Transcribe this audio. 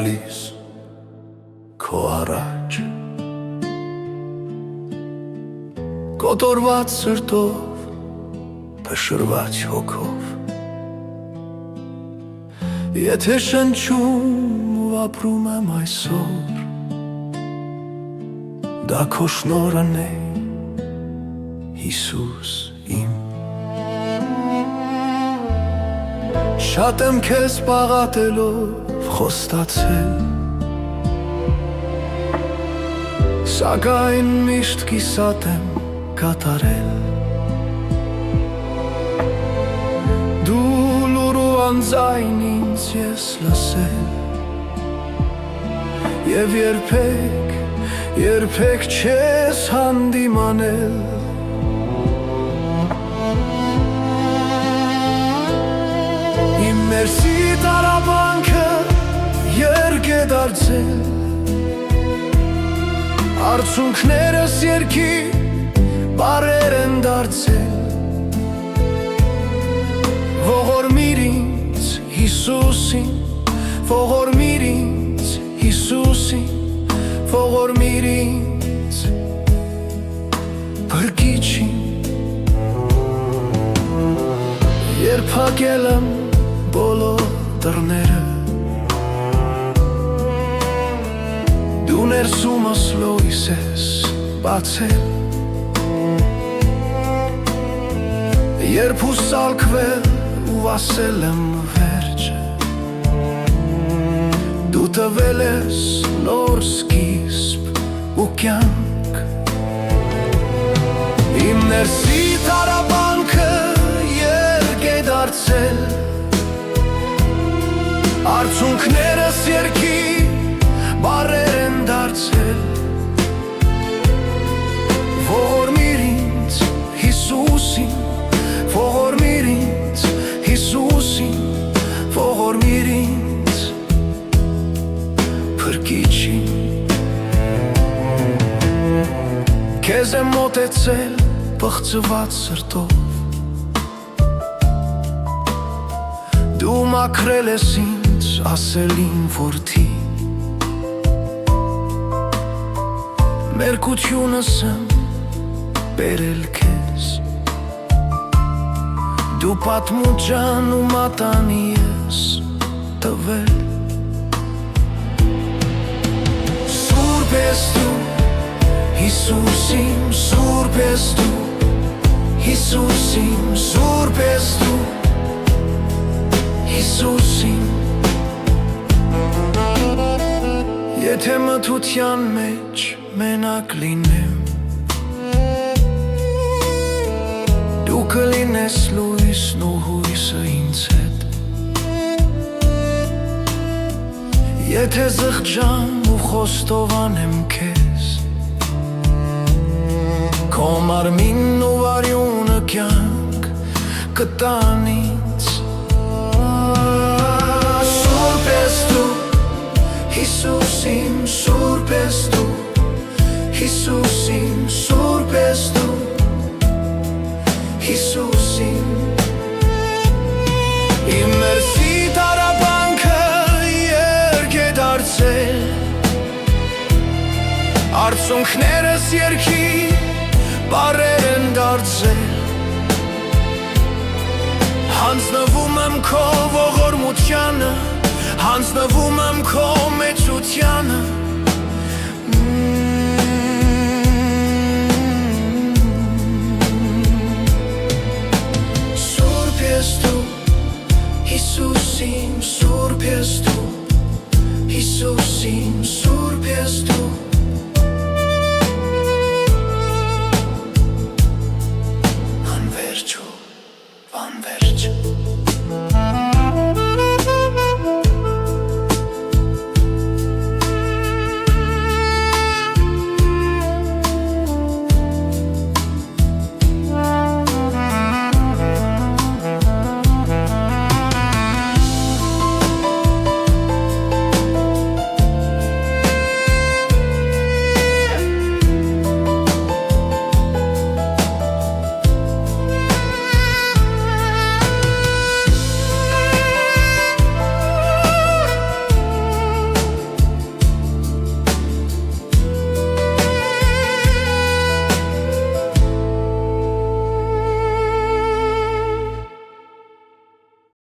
գալիս քո առաջ կոտորված սրտով, փշրված հոգով Եթե շնչում ու ապրում եմ այսօր Դա քո շնորհն է, Հիսուս իմ Շատ եմ քեզ պաղատելով խոստացել Սակայն միշտ կիսատ եմ կատարել Դու լուրու անձայն ինձ ես լսել Եվ երբեք չես հանդիմանել Իմ մերսի տարաբանքը երգ է դարձել Արցունքներս երգի բարեր են դարձել Ողորմիր ինձ Հիսուսին, ողորմիր ինձ Հիսուսին, ողորմիր ինձ Փրկիչին Երբ հագել եմ բոլոր դռները Դու ներսումս լույս ես բացել Երբ ուսալքվել ու ասել եմ վերջը Դու տվել ես նոր սկիզբ ու կյանք Իմ ներսի տարաբանքը երգ է դարձել Արցունքներս երգի բարեր են դարձել Ողորմիր ինձ Հիսուսին Ողորմիր ինձ Հիսուսին, ողորմիր ինձ Փրկիչին Քեզ եմ մոտեցել պղծված սրտով Դու մաքրել ես ինձ ասելին որդի Մերկությունս եմ բերել քեզ Դու պատմուջան ու մատանի ես տվել Սուրբ ես դու, Հիսուս իմ, սուրբ ես դու Հիսուս իմ, սուրբ ես դու Հիսուս իմ Եթե մթության մեջ մենակ լինեմ Դու կլինես լույսն ու հույսը ինձ հետ Եթե զղջամ ու խոստովանեմ քեզ Քո մարմինն ու արյունը կյանք կտան ինձ Սուրբ ես դու, Հիսուս իմ, սուրբ ես դու Հիսուս իմ, սուրբ ես դու Հիսուսին Իմ մերսի տարաբանքը երգ է դարձել Արցունքներս երգի բարեր են դարձել Հանձնվում եմ քո ողորմությանը Հանձնվում եմ քո մեծությանը